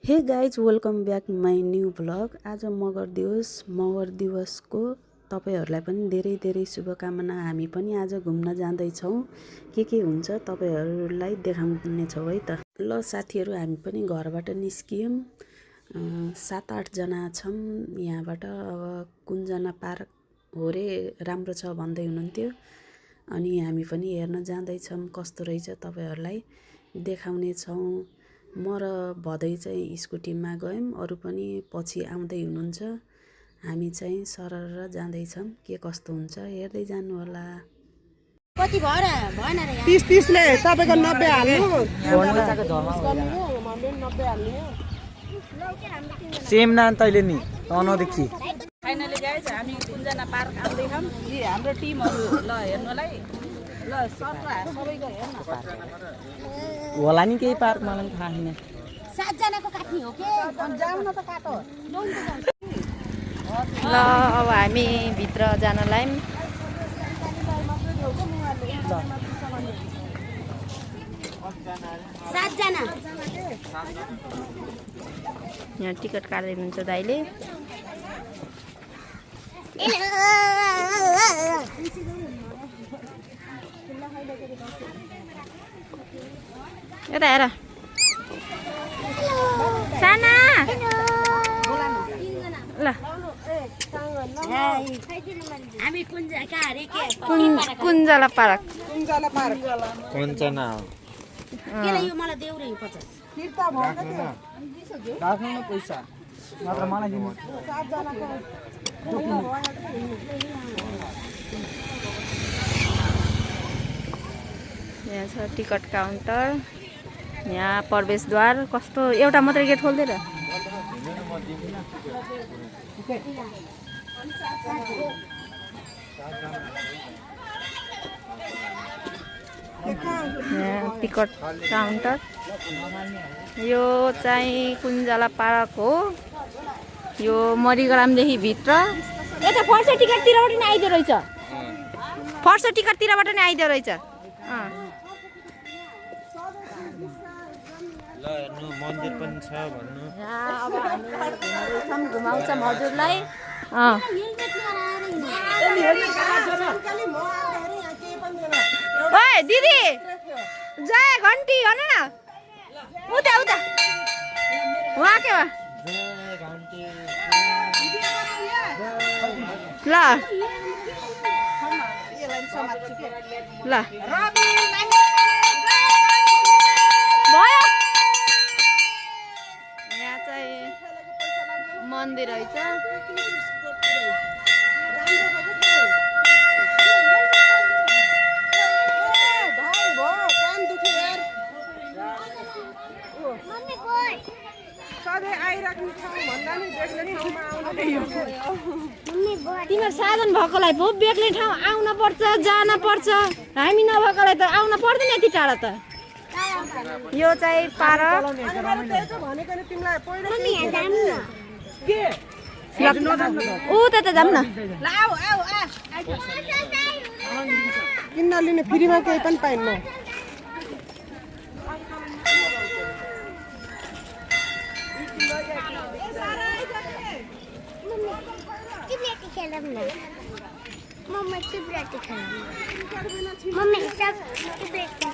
Hey guys welcome back my new vlog. आज मगर दिवसको तपाईहरुलाई पनि धेरै धेरै शुभकामना। हामी पनि आज घुम्न जाँदैछौँ। के हुन्छ तपाईहरुलाई देखाउने छौँ है त। ल साथीहरु, हामी पनि घरबाट निस्कियौं। 7-8 जना छौं यहाँबाट। अब कुञ्जना पार्क हो रे, राम्रो छ भन्दै हुनुहुन्थ्यो। अनि हामी पनि हेर्न जाँदैछौँ कस्तो रहेछ, तपाईहरुलाई देखाउने छौँ। म र भदै चाहिँ स्कुटीमा गयौं, अरु पनि पछि आउँदै हुनुहुन्छ। हामी चाहिँ सरर जाँदैछौँ। के कस्तो हुन्छ हेर्दै जानु होला। कति भएर भएन रे 30 ले तपाईको 90 हाल्नु सेम नान तैले नि तनदेखि फाइनली गाइज हामी कुञ्जना पार्क आउँदै छौँ। यी हाम्रो टिमहरु ल हेर्नुलाई ल सबैको हेर्न होला नि केही पार्क मलाई थाहा छैन। 7 जनाको काट्ने हो के जाऊ न त काटो। ल अब हामी भित्र जानलाई 7 जना यहाँ टिकट काट्दै हुनुहुन्छ दाइले। यता हेर साना ल हामी कुञ्जा रे के कुञ्जला पार्क कञ्चना केलाई यो मलाई देऊ रे 50 फिर्ता भयो के त्यो राख्नु न पैसा मात्र मलाई दिनु। 7 जनाको यहाँ छ टिकट काउन्टर। यहाँ प्रवेशद्वार कस्तो एउटा मात्रै गेट खोल्दै र। यहाँ टिकट काउन्टर। यो चाहिँ कुञ्जला पार्क हो। यो मरिग्रामदेखि भित्र। यता फर्स्ट टिकटतिरबाट नि आइदियो रहेछ। फर्स्ट टिकटतिरबाट नि आइदियो रहेछ। ल हेर्नु मन्दिर पनि छ भन्नु। अब हामी घुमाउँछौँ हजुरलाई। ओए दिदी जय घन्टी भन न। उता उता वहाँ के वा ल ल भयो। यहाँ चाहिँ मन्दिर रहेछ। सधैँ आइराख्ने ठाउँ भन्दा नि बेग्लै ठाउँमा तिमीहरू साधन भएकोलाई पो बेग्लै ठाउँ आउन पर्छ, जान पर्छ। हामी नभएकोलाई त आउन पर्दैन यति टाढा त। यो चाहिँ पार्क। भनेको नि तिमीलाई पहिलो उता त जाऊँ न। किन्न लिने फ्रीमा केही पनि पाइन्न। मम्मी चिप्लेटी खाना मम्मी सब चिप्लेटी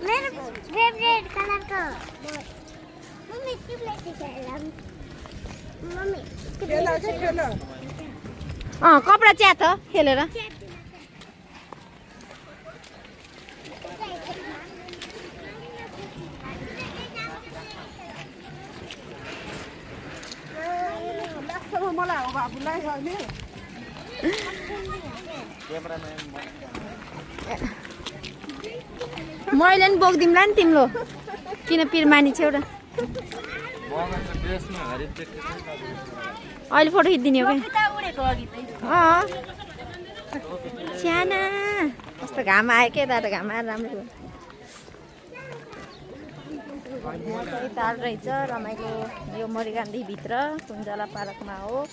मेरो फेभरेट कलर को मम्मी चिप्लेटी खाना मम्मी कपडा च्या त खेलेर। मलाई हो बाबुलाई गर्ने मैले नि बोक्दिउँला नि तिम्रो किन पिरमानी छेउ र। अहिले फोटो खिचिदिने हो क्या। साना कस्तो घाम आयो के यता घाम आएर राम्रो भयो। यहाँ चाहिँ ताल रहेछ रमाइलो। यो मरिगामदेखि भित्र कुञ्जला पार्कमा हो।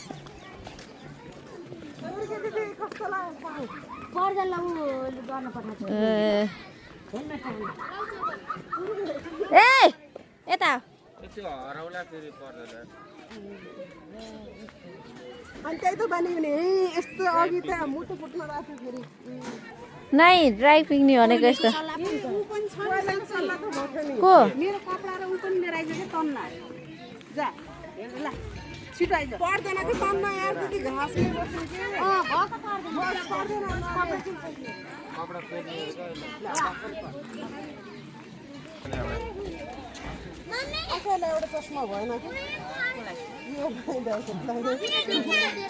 ए यता अनि त्यही त बानी भने यस्तो अघि त मुटु फुट्न राख्यो फेरि नै ड्राई पिक्निक भनेको यस्तो को मेरो कपडा र उ पनि लिएर आइज के तन्ना जा हेर ल छिटो आइज पर्दैन कि तन्न यार त्यति घाँसले बस्नु के आफैलाई एउटा चस्मा भएन कि यो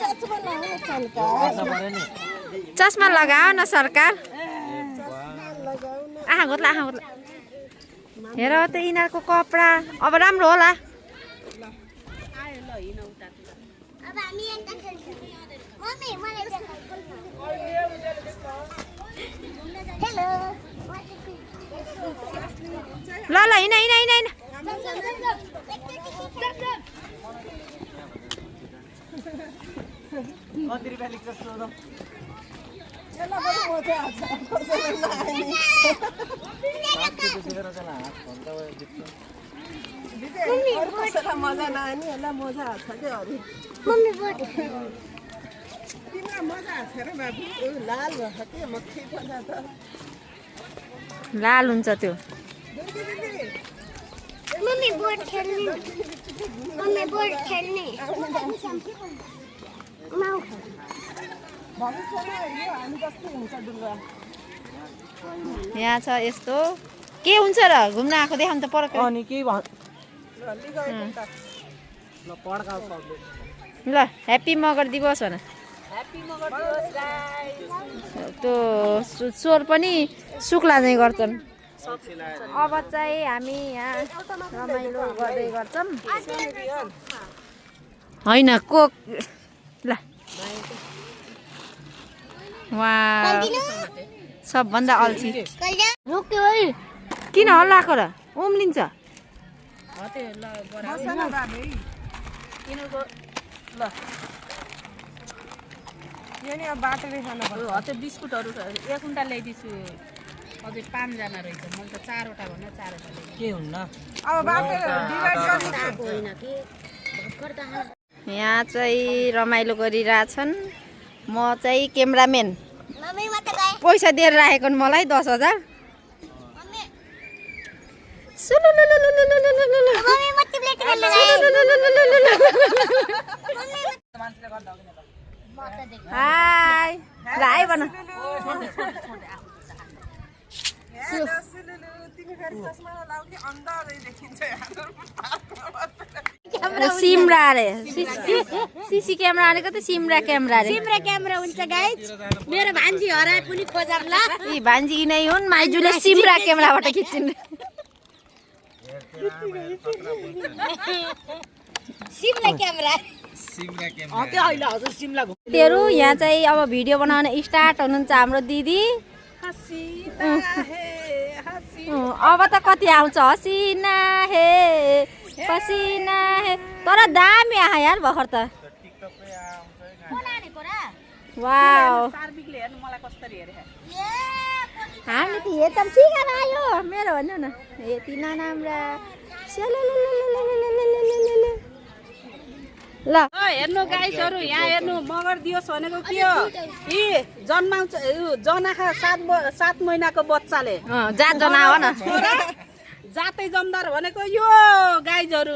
चस्मा लगाउन चल्का चस्मा लगाओ न सरकार आँखा घोत्ला हेर त यिनीहरूको कपडा अब राम्रो होला अब हामी यता खेल्छौँ मम्मी मलाई हेलो ल ल हिँड मजा नानीहरूलाई मजा आएको छ क्या अरू मम्मी बोट तिमीलाई मजा आएको छ र बाबु लाल भएछ के मक्खी पर्दा त लाल हुन्छ त्यो मम्मी बोट खेल्ने मम्मी बोट खेल्ने माउ भविष्यमा यो हामी जस्तै हुन्छ डुङ्गा यहाँ छ यस्तो के हुन्छ र घुम्न आएको देखाउनु त पर अनि केही ल ह्याप्पी मगर दिवस भन त्यो स्वर पनि सुक्ला चाहिँ गर्छन् अब चाहिँ हामी यहाँ रमाइलो गर्दै गर्छौँ होइन कोक ल वा सबभन्दा अल्छी रोक्यो है किन हल्लाएको र उम्लिन्छ यो नि अब बाटोले खानु पर्छ त्यो बिस्कुटहरू एक कुन्टा ल्याइदिन्छु अझै 5 जना रहेछ मैले त 4वटा भने 4वटा ल्याइदिन्छु के हुन्न अब बाटो डिभाइड गर्ने यहाँ चाहिँ रमाइलो गरिरहेछन् म चाहिँ क्यामेराम्यान मम्मी म त गए पैसा दिएर राखेको नि मलाई 10,000 मम्मी सुलुलुलुलुलुलुलुलुलु। मम्मी म तिमीले खेल्न गए हाय ल है भन तिमी फेरि चस्मा लगाऊ कि अन्धारै देखिन्छ सिमरा अरे सिसी क्यामेरा भनेको त सिमरा क्यामेरा अरे तिम्रो क्यामेरा हुन्छ गाइज मेरो भान्जी हराए पनि खोजर ल यी भान्जी नै हुन् माइजूले सिमरा क्यामेराबाट खिच्चिन् सिमला क्यामेरा तेरो यहाँ चाहिँ अब भिडियो बनाउन स्टार्ट हुनुहुन्छ हाम्रो दिदी अब त कति आउँछ हसिना हे पसिना हे तर दामी आयो यार भर्खर त वाउ सार्बिकले हेर्नु मलाई कसरी हेरे हामीले त हेर्छौँ ठिक आयो मेरो भन्नु न यति नराम्रा ल हेर्नु गाइसहरू यहाँ हेर्नु मगर दिवस भनेको के हो यी जन्माउँछ जनाखा 7 महिनाको बच्चाले जात जना हो न जातै जमदार भनेको यो गाइजहरू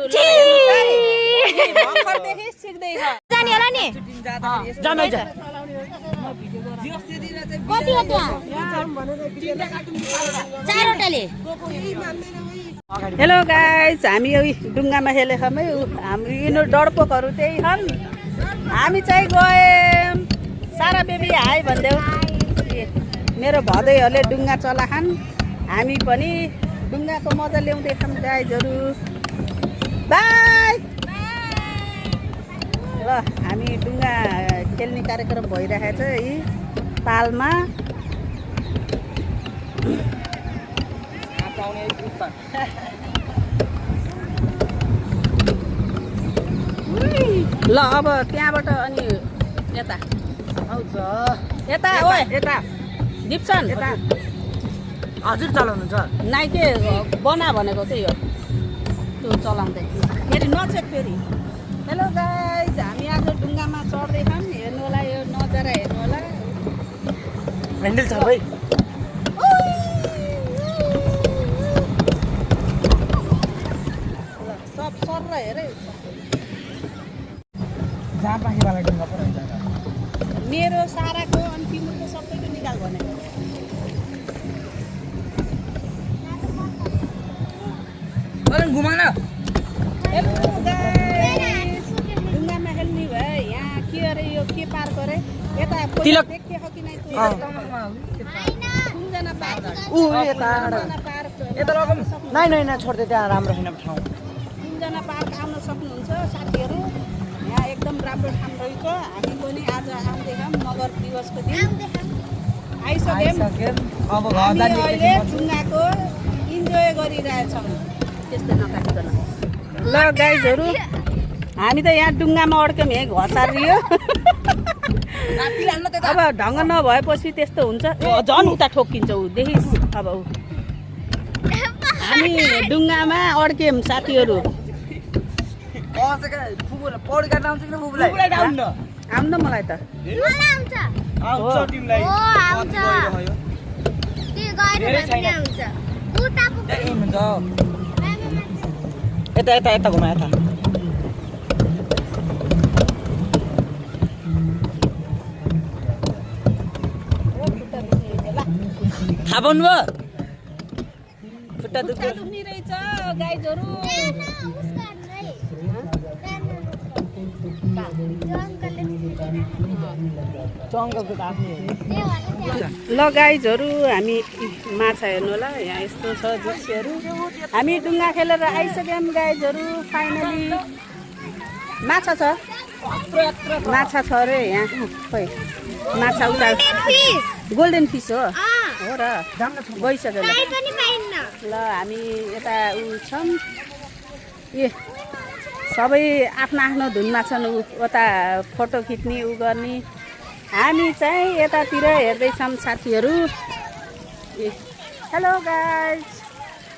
भर्खरदेखि सिक्दैछ जाने होला नि जमाइज कति हो त्यहाँ चारवटाले हेलो गाइज हामी यो डुङ्गामा खेलेको है हाम्रो यिनीहरू डरपोकहरू त्यही छन् हामी चाहिँ गयौँ सारा बेबी हाई भनिदेऊ मेरो भदैहरूले डुङ्गा चलाखान् हामी पनि डुङ्गाको मजा ल्याउँदैछौँ गाइजहरू बाई ल हामी डुङ्गा खेल्ने कार्यक्रम भइरहेको छ है पालमा ल अब त्यहाँबाट अनि यता आउँछ यता ओए यता दिप्सन यता हजुर चलाउनुहुन्छ नाइके बना भनेको त्यही हो त्यो चलाउँदै फेरि नचेक फेरि। हेलो गाइज, हामी आज डुङ्गामा चढ्दैछौँ। हेर्नु होला यो नजारा हेर्नु होला। ह्यान्डल छ भाइ। सब सर हेर है। जहाँ पाखीवाला डुङ्गा पऱ्यो मेरो साराको अनि तिम्रो सबैको निकाल भने घुमाउन। हेलो गाइस, डुङ्गामा खेल्ने भए यहाँ के अरे यो के पार्क अरे यता तिलक। देखिएको कि नै कुनजना पार्क ऊ यता यता रकम नाइ छोड्दै त्यहाँ राम्रो छैन ठाउँ। कुनजना पार्क आउन सक्नुहुन्छ साथीहरू। यहाँ एकदम राम्रो ठाउँ रहेछ। हामी पनि आज आउँदैछौँ मगर दिवसको दिन आइसक्यौँ। अब घर हामी जाने अहिले डुङ्गाको इन्जोय गरिरहेछौँ। त्यस्तो नकाटिकन ल गाइजहरू, हामी त यहाँ डुङ्गामा अड्क्यौँ। यहाँ घसारियो। अब ढङ्ग नभएपछि त्यस्तो हुन्छ। झन् उता ठोक्किन्छ ऊ देखिस्। अब ऊ हामी डुङ्गामा अड्क्यौँ साथीहरू। पौडी काट्न आउँछ कि बुबुलाई आउनु आउनु न मलाई त। मलाई आउँछ। आउँछ तिमीलाई। ओ आउँछ। त्यो गएर पनि आउँछ। उता पुग्छ। हुन्छ यता यता यता घुमा यता। थाहा पाउनु भयो खुट्टा खुट्टा दुख्ने रहेछ गाइजहरू। चङ्कलको त आफ्नै ल गाइजहरू, हामी माछा हेर्नु होला। यहाँ यस्तो छ दृश्यहरू। हामी डुङ्गा खेलेर आइसक्यौँ गाइजहरू। फाइनली माछा छ। माछा छ अरे यहाँ। खोइ माछा उता गोल्डन फिस हो र गइसक्यो। ल पनि पाइन्न। ल हामी यता ऊ छौँ। ए सबै आफ्नो आफ्नो धुनमा छन्। उता फोटो खिच्ने ऊ गर्ने। हामी चाहिँ यतातिर हेर्दैछौँ साथीहरू। ए हेलो गाइज,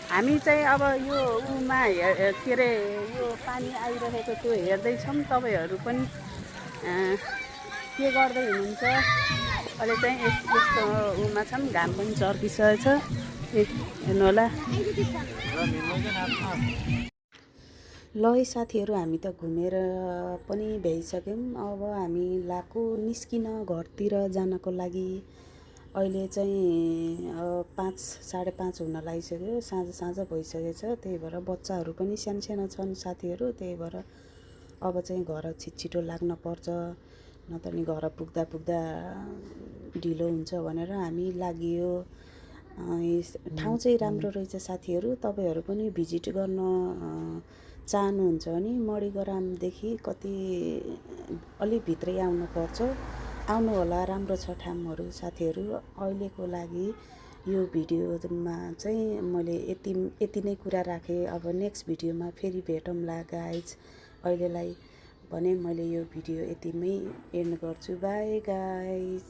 हामी चाहिँ अब यो उमा के अरे यो पानी आइरहेको त्यो हेर्दैछौँ। तपाईँहरू पनि के गर्दै हुनुहुन्छ? अहिले चाहिँ यस्तो उमा छौँ। घाम पनि चर्किसकेको छ। ए हेर्नु होला। ल है साथीहरू, हामी त घुमेर पनि भ्याइसक्यौँ। अब हामी लाको निस्किन घरतिर जानको लागि। अहिले चाहिँ 5 साढे 5 हुन लागिसक्यो। साँझ भइसकेको छ। त्यही भएर बच्चाहरू पनि सानो छन् साथीहरू। त्यही भएर अब चाहिँ घर छिटो लाग्न पर्छ, नत्र नि घर पुग्दा ढिलो हुन्छ भनेर हामी लागियो। ठाउँ चाहिँ राम्रो रहेछ साथीहरू। तपाईँहरू पनि भिजिट गर्न चाहनुहुन्छ भने मणिग्रामदेखि कति अलि भित्रै आउनुपर्छ। आउनु होला, राम्रो छ ठाउँहरू साथीहरू। अहिलेको लागि यो भिडियोमा चाहिँ मैले यति नै कुरा राखेँ। अब नेक्स्ट भिडियोमा फेरि भेटौँला गाइज। अहिलेलाई भने मैले यो भिडियो यतिमै एन्ड गर्छु। By guys.